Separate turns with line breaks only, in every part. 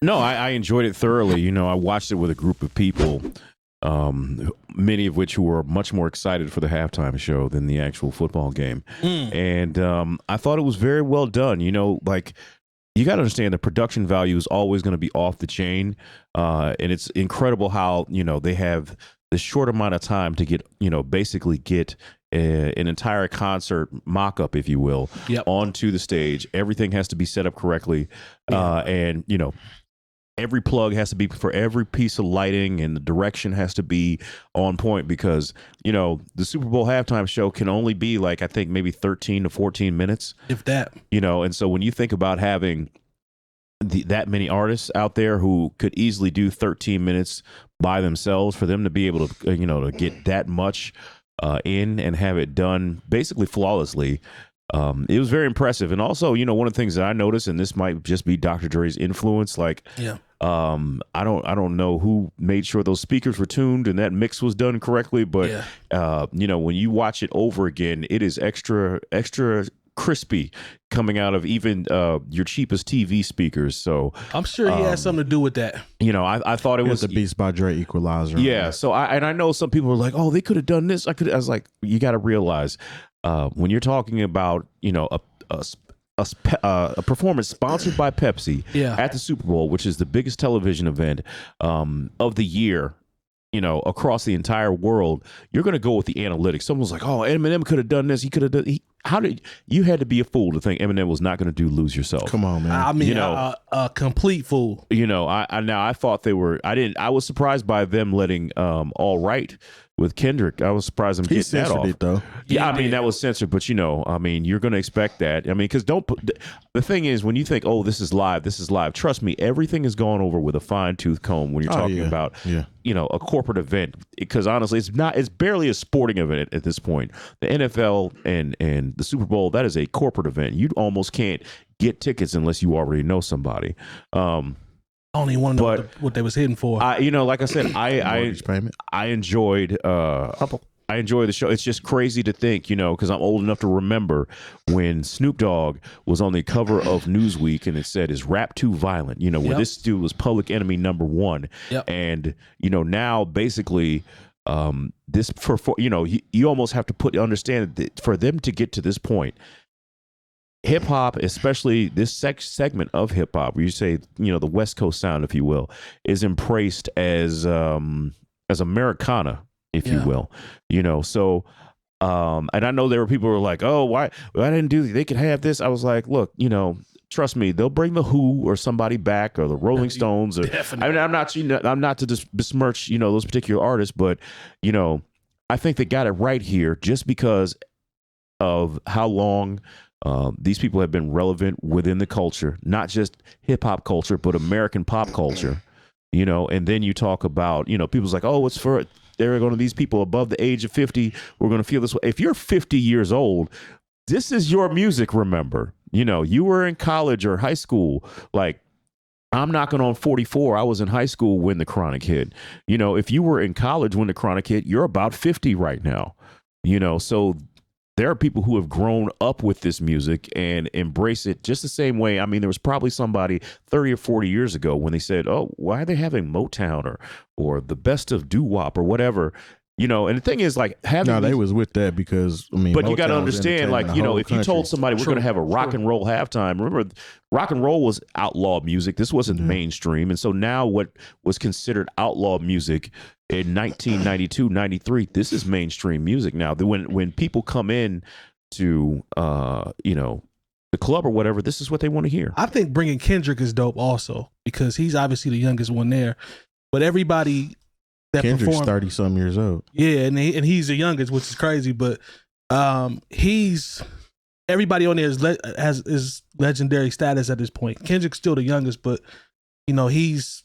No, I enjoyed it thoroughly. You know, I watched it with a group of people, many of which who were much more excited for the halftime show than the actual football game. And I thought it was very well done. You know, like, you got to understand the production value is always going to be off the chain. And it's incredible how, you know, they have this short amount of time to get, you know, basically get an entire concert mock-up, if you will, onto the stage. Everything has to be set up correctly. And, you know, every plug has to be for every piece of lighting, and the direction has to be on point because, you know, the Super Bowl halftime show can only be like, I think maybe 13 to 14 minutes.
If that.
You know, and so when you think about having that many artists out there who could easily do 13 minutes by themselves, for them to be able to, you know, to get that much in and have it done basically flawlessly, it was very impressive. And also, you know, one of the things that I noticed, and this might just be Dr. Dre's influence, like, I don't know who made sure those speakers were tuned and that mix was done correctly, but you know, when you watch it over again, it is extra crispy coming out of even your cheapest TV speakers. So
I'm sure he has something to do with that.
You know, I thought it was
the Beats by Dre equalizer.
Yeah. So I know some people were like, oh, they could have done this. I was like, you got to realize when you're talking about, you know, a performance sponsored by Pepsi at the Super Bowl, which is the biggest television event of the year, you know, across the entire world, you're going to go with the analytics. Someone's like, oh, Eminem could have done this. He could have done. You had to be a fool to think Eminem was not going to do Lose Yourself.
Come on, man.
I mean,
you know,
a complete fool.
You know, I thought they were. I was surprised by them letting All Right with Kendrick. I was surprised them getting that off.
It, though.
Yeah, I mean, that was censored, but you know, I mean, you're going to expect that. I mean, because the thing is, when you think, oh, this is live, trust me, everything is gone over with a fine-tooth comb when you're talking about, you know, a corporate event. Because honestly, it's barely a sporting event at this point. The NFL and the Super Bowl, that is a corporate event. You almost can't get tickets unless you already know somebody.
I don't even want to know what they was hitting for.
You know, like I said, I enjoyed I enjoy the show. It's just crazy to think, you know, because I'm old enough to remember when Snoop Dogg was on the cover of Newsweek and it said, "Is rap too violent?" You know, where this dude was Public Enemy #1, and you know, now basically this for you know, you almost have to understand that for them to get to this point, hip hop, especially this segment of hip hop, where you say, you know, the West Coast sound, if you will, is embraced as Americana, if you will, you know. So, and I know there were people who were like, "Oh, why I didn't do? They could have this." I was like, "Look, you know, trust me, they'll bring the Who or somebody back, or the Rolling Stones." Or, I mean, I'm not to besmirch, you know, those particular artists, but you know, I think they got it right here just because of how long these people have been relevant within the culture, not just hip hop culture, but American pop culture, you know. And then you talk about, you know, people's like, oh, it's for, there are going to these people above the age of 50. We're going to feel this way. If you're 50 years old, this is your music. Remember, you know, you were in college or high school. Like, I'm knocking on 44. I was in high school when the Chronic hit. You know, if you were in college when the Chronic hit, you're about 50 right now, you know. So there are people who have grown up with this music and embrace it just the same way. I mean, there was probably somebody 30 or 40 years ago when they said, oh, why are they having Motown or the best of doo-wop or whatever? You know, and the thing is, like,
they was with that because, I mean,
but you got to understand, like, you know, if you told somebody we're going to have a rock and roll halftime, remember, rock and roll was outlaw music. This wasn't mainstream. And so now what was considered outlaw music in 1992, 93, this is mainstream music now. When people come in to, you know, the club or whatever, this is what they want to hear.
I think bringing Kendrick is dope also because he's obviously the youngest one there. But everybody that
Kendrick's 30-some years old.
Yeah, and he's the youngest, which is crazy. But he's everybody on there is legendary status at this point. Kendrick's still the youngest, but you know, he's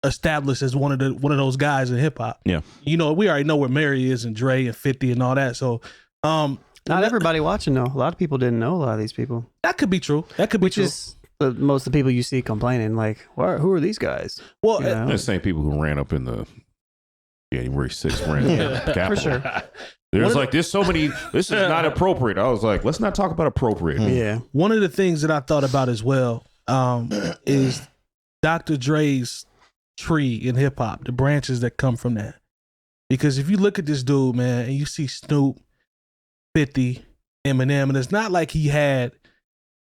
established as one of those guys in hip hop.
Yeah,
you know, we already know where Mary is and Dre and 50 and all that. So
not everybody watching though. A lot of people didn't know a lot of these people.
That could be true. That could be true.
Is most of the people you see complaining, like, who are these guys?
Well,
you know?
The same people who ran up in the January 6th ran up in the Capitol.
For sure.
There's like, there's so many, this is not appropriate. I was like, let's not talk about appropriate.
Yeah.
One of the things that I thought about as well is Dr. Dre's tree in hip hop, the branches that come from that. Because if you look at this dude, man, and you see Snoop, 50, Eminem, and it's not like he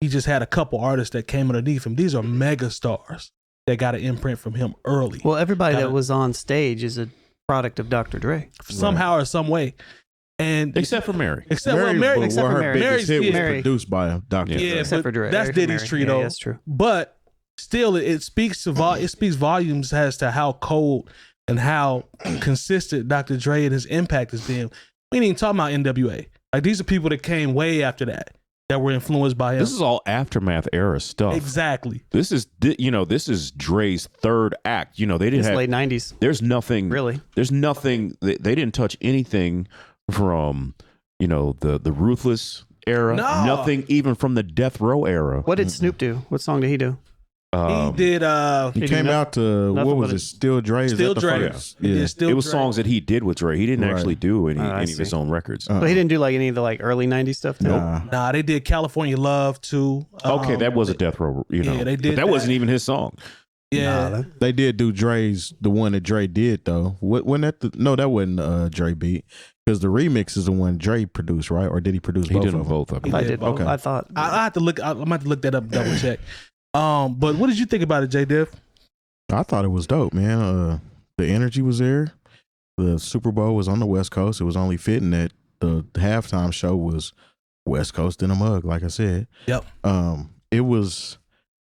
just had a couple artists that came underneath him. These are mega stars that got an imprint from him early.
Well, everybody that was on stage is a product of Dr. Dre.
Somehow or some way. And
except for Mary.
Except for Mary.
Except for Mary.
Mary's
Hit was
Mary.
produced by Dr.
Yeah,
Dre.
Except for Dre.
That's Diddy's tree, though.
Yeah, that's true.
But still, it speaks volumes as to how cold and how consistent Dr. Dre and his impact has been. We ain't even talking about NWA. Like, these are people that came way after that were influenced by him.
This is all aftermath era stuff.
Exactly.
This is Dre's third act. They didn't
It's
have
late 90s.
There's nothing
Really.
There's nothing. They didn't touch anything from the Ruthless era.
No.
Nothing even from the Death Row era.
What did Snoop do? What song did he do?
He did.
He came out to,
nothing
what was
but
it? Still Dre? Is
Still
that the
Dre.
first?
He
Yeah.
did Still
It was
Dre.
songs that he did with Dre. He didn't
Right.
actually do any
I
of his
see.
own records.
But he didn't do like any of the like early 90s stuff too?
Nah, they did California Love too.
Okay, that was a Death Row.
Yeah, they did
But that wasn't even his song.
Yeah.
They did do Dre's, the one that Dre did though. Wasn't that no, that wasn't Dre beat. Because the remix is the one Dre produced, right? Or did he produce
He
both
did
of
them
them?
both of them.
I
did
did.
both.
Okay.
I thought.
I have to look. I'm gonna have to look that up, double check. But what did you think about it, Jay Diff?
I thought it was dope, man. The energy was there. The Super Bowl was on the West Coast. It was only fitting that the halftime show was West Coast in a mug, like I said.
Yep.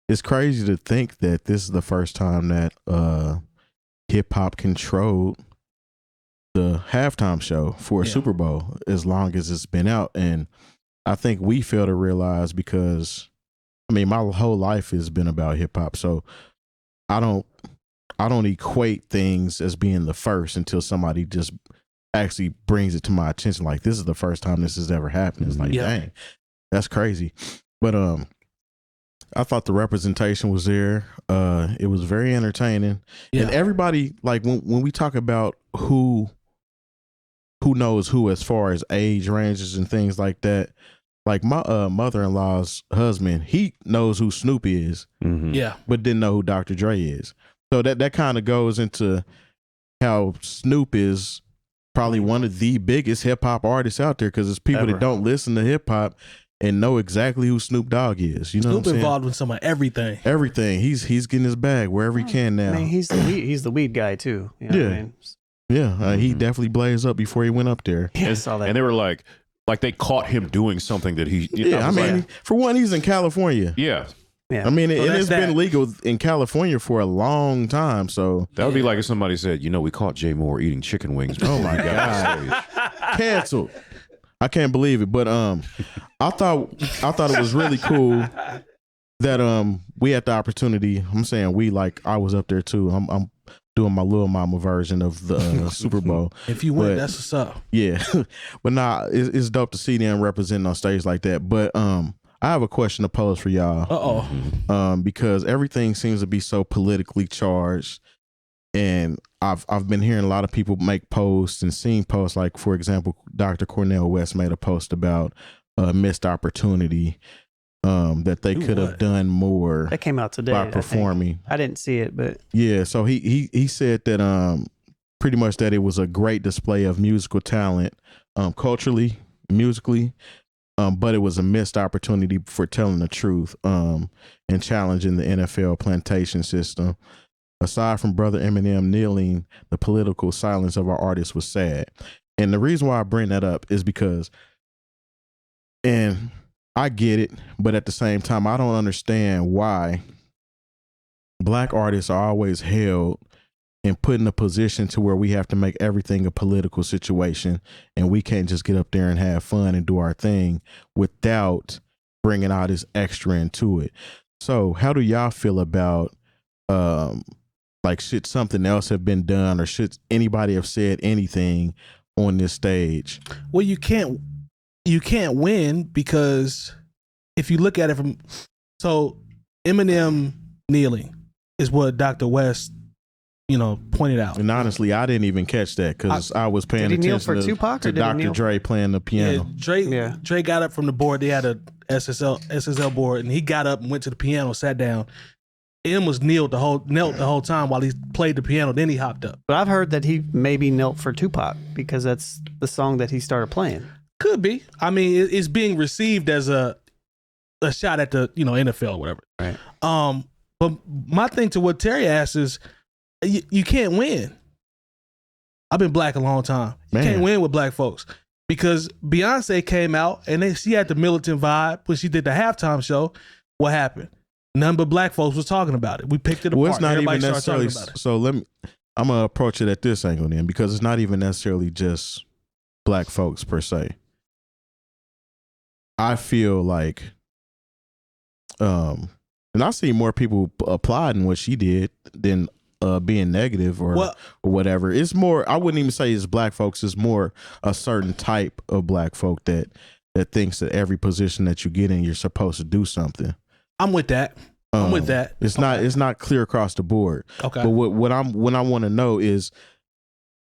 It's crazy to think that this is the first time that hip hop controlled the halftime show for a Super Bowl as long as it's been out. And I think we fail to realize, because my whole life has been about hip hop. So I don't equate things as being the first until somebody just actually brings it to my attention. Like, this is the first time this has ever happened. It's like, dang, that's crazy. But I thought the representation was there. It was very entertaining.
Yeah.
And everybody, like, when we talk about who knows who as far as age ranges and things like that, like my mother-in-law's husband, he knows who Snoop is,
Yeah.
but didn't know who Dr. Dre is. So that kind of goes into how Snoop is probably one of the biggest hip hop artists out there, because it's people
Ever.
that don't listen to hip hop and know exactly who Snoop Dogg is. You know
Snoop
what I'm saying?
involved with some of everything.
Everything. He's getting his bag wherever he can now.
I mean, he's the weed guy too. You know what I mean?
Yeah, he definitely blazed up before he went up there.
Yeah, I saw that.
And they were like they caught him doing something that he.
Yeah, I mean, for one, he's in California.
Yeah.
Yeah.
I mean,
So
it's
that's
been
that.
legal in California for a long time. So
That would be like if somebody said, we caught Jay Moore eting chicken wings.
Oh my God. Canceled. I can't believe it. But I thought it was really cool that we had the opportunity. I'm saying we, like, I was up there too. I'm doing my little mama version of the Super Bowl.
If you win,
But-
that's what's up.
Yeah. But nah, it's dope to see them representing on stage like that. But I have a question to pose for y'all. Because everything seems to be so politically charged. And I've been hearing a lot of people make posts and seeing posts, like, for example, Dr. Cornel West made a post about a missed opportunity, that they could have done more
That came out today.
by
I think.
performing.
I didn't see it, but
Yeah, so he said that pretty much that it was a great display of musical talent, culturally, musically, but it was a missed opportunity for telling the truth, and challenging the NFL plantation system. Aside from Brother Eminem kneeling, the political silence of our artists was sad. And the reason why I bring that up is because, and I get it, but at the same time, I don't understand why Black artists are always held and put in a position to where we have to make everything a political situation, and we can't just get up there and have fun and do our thing without bringing all this extra into it. So how do y'all feel about, like, should something else have been done, or should anybody have said anything on this stage?
Well, you can't win, because if you look at it from, so Eminem kneeling is what Dr. West, pointed out.
And honestly, I didn't even catch that, because I was paying
Did he kneel
attention
for
to,
Tupac, or
to
did he
Dr.
kneel?
Dre playing the piano.
Dre got up from the board. They had a SSL board, and he got up and went to the piano, sat down, M was knelt the whole time while he played the piano. Then he hopped up.
But I've heard that he maybe knelt for Tupac because that's the song that he started playing.
Could be. I mean, it's being received as a shot at the NFL or whatever.
Right.
But my thing to what Terry asks is, you can't win. I've been black a long time. You can't win with black folks because Beyonce came out and she had the militant vibe when she did the halftime show. What happened? None but black folks was talking about it. We picked it apart.
Well, it's not
Everybody
even
started
necessarily.
talking about it.
So I'm gonna approach it at this angle then, because it's not even necessarily just black folks per se. I feel like, and I see more people applauding what she did than being negative or whatever. It's more, I wouldn't even say it's black folks. It's more a certain type of black folk that thinks that every position that you get in, you're supposed to do something.
I'm with that. I'm with that.
It's not clear across the board.
Okay.
But what I want to know is,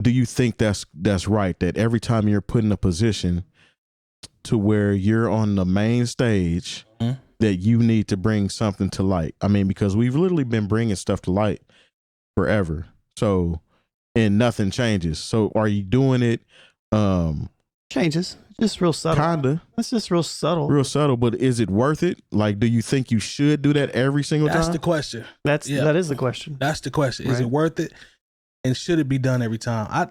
do you think that's right? That every time you're put in a position to where you're on the main stage, that you need to bring something to light? I mean, because we've literally been bringing stuff to light forever. So, and nothing changes. So are you doing it?
Changes. Just real subtle.
Kinda.
It's just real subtle.
Real subtle, but is it worth it? Like, do you think you should do that every single time?
That's the question.
That is the question.
That's the question.
Right.
Is it worth it? And should it be done every time?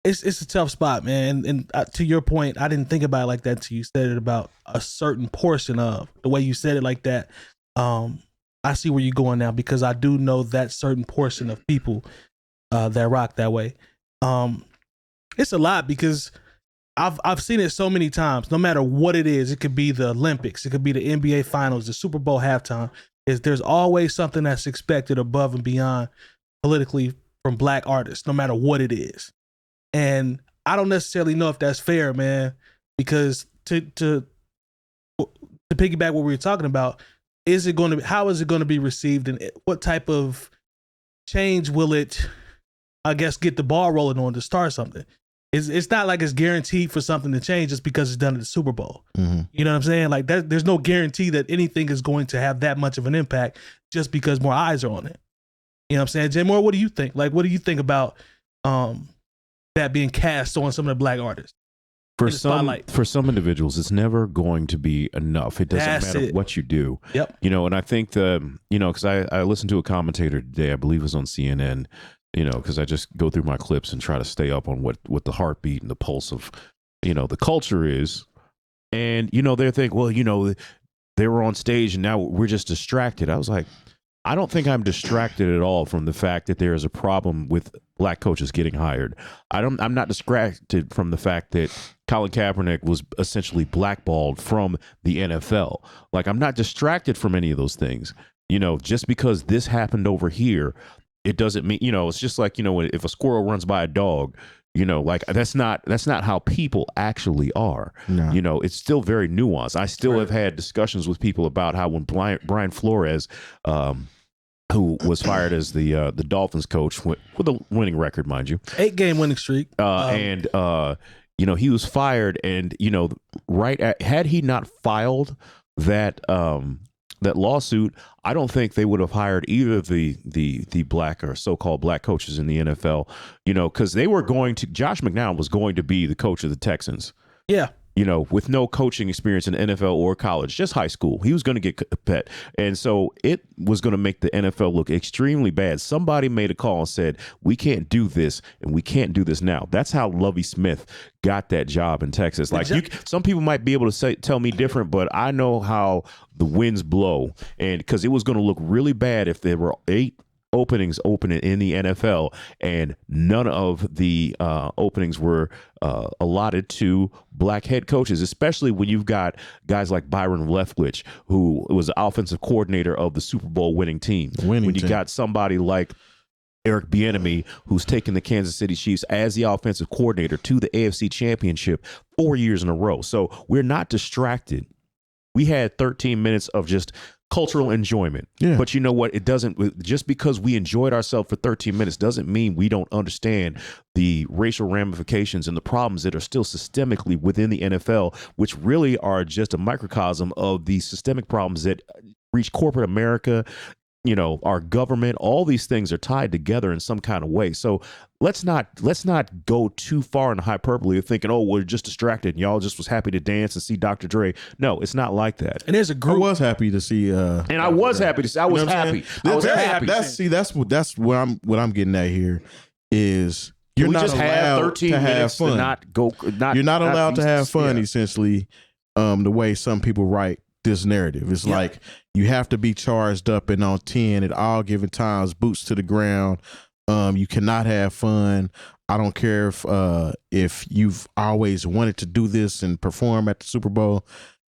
It's a tough spot, man. And to your point, I didn't think about it like that until you said it about a certain portion of the way you said it like that. I see where you're going now, because I do know that certain portion of people that rock that way. It's a lot, because I've seen it so many times. No matter what it is, it could be the Olympics, it could be the NBA Finals, the Super Bowl halftime. There's always something that's expected above and beyond politically from black artists, no matter what it is. And I don't necessarily know if that's fair, man, because to piggyback what we were talking about, how is it going to be received, and what type of change will it, I guess, get the ball rolling on to start something? It's not like it's guaranteed for something to change just because it's done at the Super Bowl. Mm-hmm. You know what I'm saying? Like there's no guarantee that anything is going to have that much of an impact just because more eyes are on it. You know what I'm saying? Jay Moore, what do you think? Like, what do you think about that being cast on some of the black artists?
For some individuals, it's never going to be enough. It doesn't matter what you do.
Yep.
And I think because I listened to a commentator today, I believe it was on CNN, because I just go through my clips and try to stay up on what the heartbeat and the pulse of, the culture is. And, they're thinking, well, they were on stage and now we're just distracted. I was like, I don't think I'm distracted at all from the fact that there is a problem with black coaches getting hired. I'm not distracted from the fact that Colin Kaepernick was essentially blackballed from the NFL. Like, I'm not distracted from any of those things. Just because this happened over here, it doesn't mean, it's just like, if a squirrel runs by a dog, like that's not how people actually are. No. It's still very nuanced. I still have had discussions with people about how when Brian Flores, who was fired as the Dolphins coach with a winning record, mind you,
8-game winning streak,
he was fired, and had he not filed that lawsuit, I don't think they would have hired either of the black or so-called black coaches in the NFL, because Josh McCown was going to be the coach of the Texans.
Yeah.
With no coaching experience in the NFL or college, just high school. He was going to get cut. And so it was going to make the NFL look extremely bad. Somebody made a call and said, we can't do this, and we can't do this now. That's how Lovie Smith got that job in Texas. Like, some people might be able to tell me different, but I know how the winds blow. And because it was going to look really bad if there were 8 openings opening in the NFL, and none of the openings were allotted to black head coaches, especially when you've got guys like Byron Leftwich, who was the offensive coordinator of the Super Bowl winning team. When you got somebody like Eric Bieniemy, who's taken the Kansas City Chiefs as the offensive coordinator to the AFC Championship 4 years in a row. So we're not distracted. We had 13 minutes of just cultural enjoyment. Yeah. But you know what? It doesn't, just because we enjoyed ourselves for 13 minutes doesn't mean we don't understand the racial ramifications and the problems that are still systemically within the NFL, which really are just a microcosm of the systemic problems that reach corporate America our government, all these things are tied together in some kind of way. So let's not go too far in hyperbole of thinking, oh, we're just distracted and y'all just was happy to dance and see Dr. Dre. No, it's not like that.
And there's a group.
I was happy to see.
And I was happy to see. I was happy. I was
very
happy.
That's what I'm getting at here is you're
we
not
just have
allowed
13
to have
minutes
fun.
to not go.
You're not allowed to have fun,
yeah.
essentially, the way some people write this narrative. It's like you have to be charged up and on 10 at all given times, boots to the ground. You cannot have fun. I don't care if you've always wanted to do this and perform at the Super Bowl.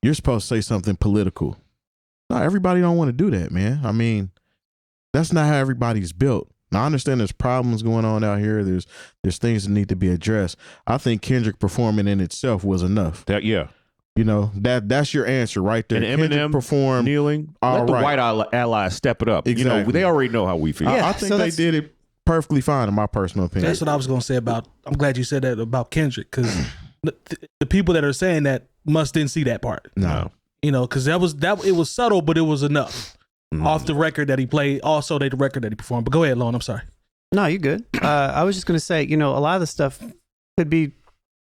You're supposed to say something political. No, everybody don't want to do that, man. I mean, that's not how everybody's built. Now, I understand there's problems going on out here. There's things that need to be addressed. I think Kendrick performing in itself was enough. That's your answer right there.
And Eminem
performed
kneeling. Let the white allies step it up.
Exactly.
They already know how we feel.
I think they did it perfectly fine, in my personal opinion.
That's what I was going to say about. I'm glad you said that about Kendrick, because the people that are saying that didn't see that part.
No,
because it was subtle, but it was enough. Off the record that he played, also the record that he performed. But go ahead, Lone. I'm sorry.
No, you're good. I was just going to say, a lot of the stuff could be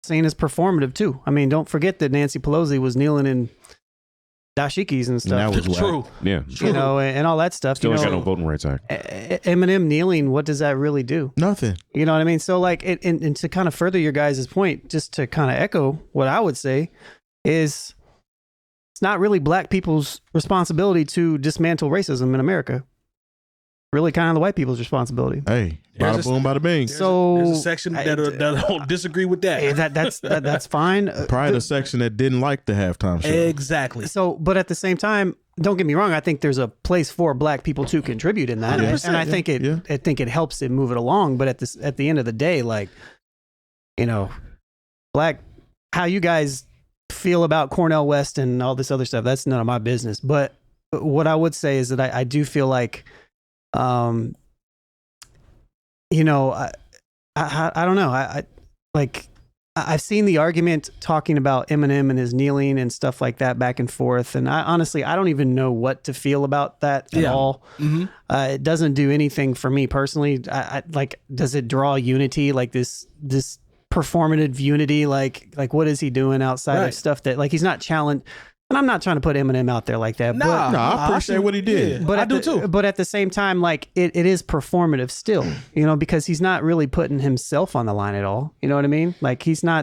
seen as performative too. I mean, don't forget that Nancy Pelosi was kneeling in dashikis and stuff.
And that was
true.
Yeah,
true. And all that stuff.
Still ain't got no Voting Rights Act.
Eminem kneeling, what does that really do?
Nothing.
You know what I mean? So like, and to kind of further your guys' point, just to kind of echo what I would say is, it's not really black people's responsibility to dismantle racism in America. Really kind of the white people's responsibility.
Hey, bada boom, bada bing.
There's a section that'll disagree with that.
That's fine.
Probably the section that didn't like the halftime show.
Exactly.
So, but at the same time, don't get me wrong. I think there's a place for black people to contribute in that, and I think it helps it move it along. But at the end of the day, like, how you guys feel about Cornel West and all this other stuff, that's none of my business. But what I would say is that I do feel like, I don't know. I've seen the argument talking about Eminem and his kneeling and stuff like that back and forth. And I don't even know what to feel about that at all. Mm-hmm. It doesn't do anything for me personally. Does it draw unity? Like this performative unity? Like what is he doing outside of stuff that, like, he's not challenged? And I'm not trying to put Eminem out there like that.
I appreciate what he did.
Yeah,
but
I do too.
But at the same time, like, it is performative still, because he's not really putting himself on the line at all. You know what I mean? Like, people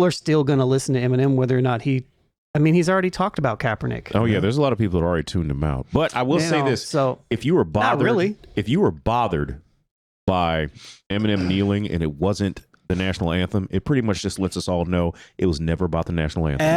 are still going to listen to Eminem whether or not he's already talked about Kaepernick.
Oh yeah, there's a lot of people that already tuned him out. But I will say this:
so
if you were bothered,
not really.
If you were bothered by Eminem kneeling and it wasn't the national anthem, it pretty much just lets us all know it was never about the national anthem.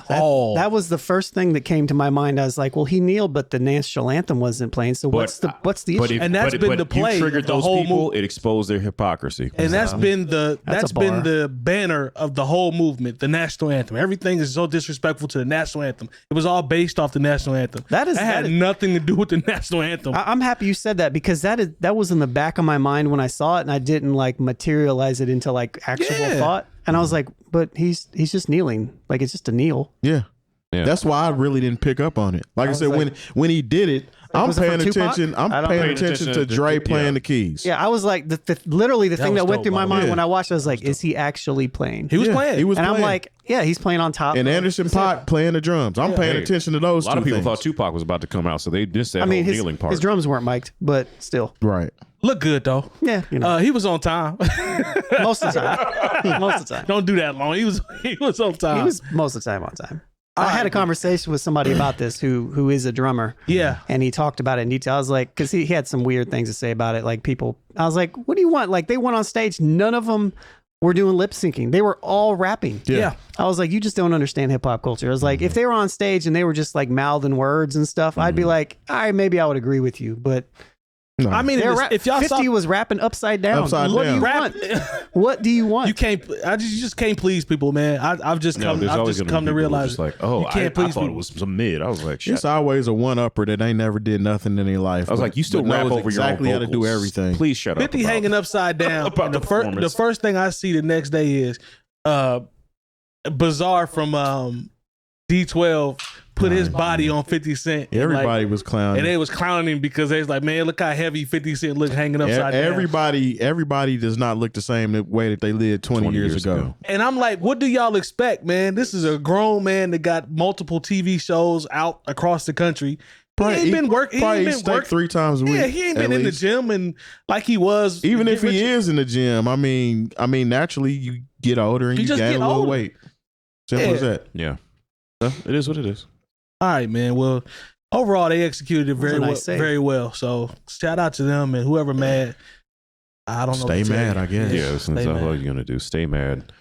That was the first thing that came to my mind. I was like, well, he kneeled, but the national anthem wasn't playing. So what's the issue?
And that's been the play.
You triggered
the
those
whole
people. It exposed their hypocrisy.
And that's been the banner of the whole movement, the national anthem. Everything is so disrespectful to the national anthem. It was all based off the national anthem. That had nothing to do with the national anthem.
I'm happy you said that, because that was in the back of my mind when I saw it, and I didn't materialize it into actual thought. And I was like, but he's just kneeling. Like, it's just a kneel.
Yeah. That's why I really didn't pick up on it. Like I said, when he did it, I'm paying attention. I'm paying attention to Dre playing the keys.
Yeah, I was like, literally the thing that went through my mind when I watched it, I was like, is he actually playing?
He was playing.
I'm like, yeah, he's playing on top.
And Anderson .Paak playing the drums. I'm paying attention to those two.
A lot of people
things.
thought Tupac was about to come out, so they just said kneeling part.
His drums weren't mic'd, but still.
Right.
Look good though.
Yeah,
he was on time.
Most of the time. Most of the time.
Don't do that long. He was on time.
He was most of the time on time. I had a conversation with somebody about this who is a drummer.
Yeah.
And he talked about it in detail. I was like, because he had some weird things to say about it. Like, people, I was like, what do you want? Like, they went on stage. None of them were doing lip syncing. They were all rapping.
Yeah.
I was like, you just don't understand hip hop culture. I was like, if they were on stage and they were just like mouthing words and stuff, I'd be like, all right, maybe I would agree with you. But
no.
I mean, if y'all
50 was rapping upside down. What do you want? What do you want?
You can't. You just can't please people, man. I've just come to realize,
just like, oh,
you can't please
I thought
people.
it was some mid. I was like, shit.
It's always a one-upper that ain't never did nothing in their life.
I was like, you still rap over
exactly
your own
how to do
vocals.
everything.
Please shut up.
50 hanging upside down.
about
the first thing I see the next day is Bizarre from D12 put his body on 50 Cent.
Everybody was clowning.
And they was clowning him because they was like, man, look how heavy 50 Cent look hanging upside down.
Everybody does not look the same the way that they lived 20 years ago.
And I'm like, what do y'all expect, man? This is a grown man that got multiple TV shows out across the country. He ain't been working.
Probably he steak 3 times a week.
Yeah, he ain't been in the gym and like he was.
Even if he is in the gym, I mean, naturally you get older and you gain a little weight. Simple as that.
Yeah. So it is what it is.
All right, man. Well, overall they executed it very well. So shout out to them and whoever mad. I don't know.
Stay mad, I guess.
Yeah, that's all you're gonna do. Stay mad.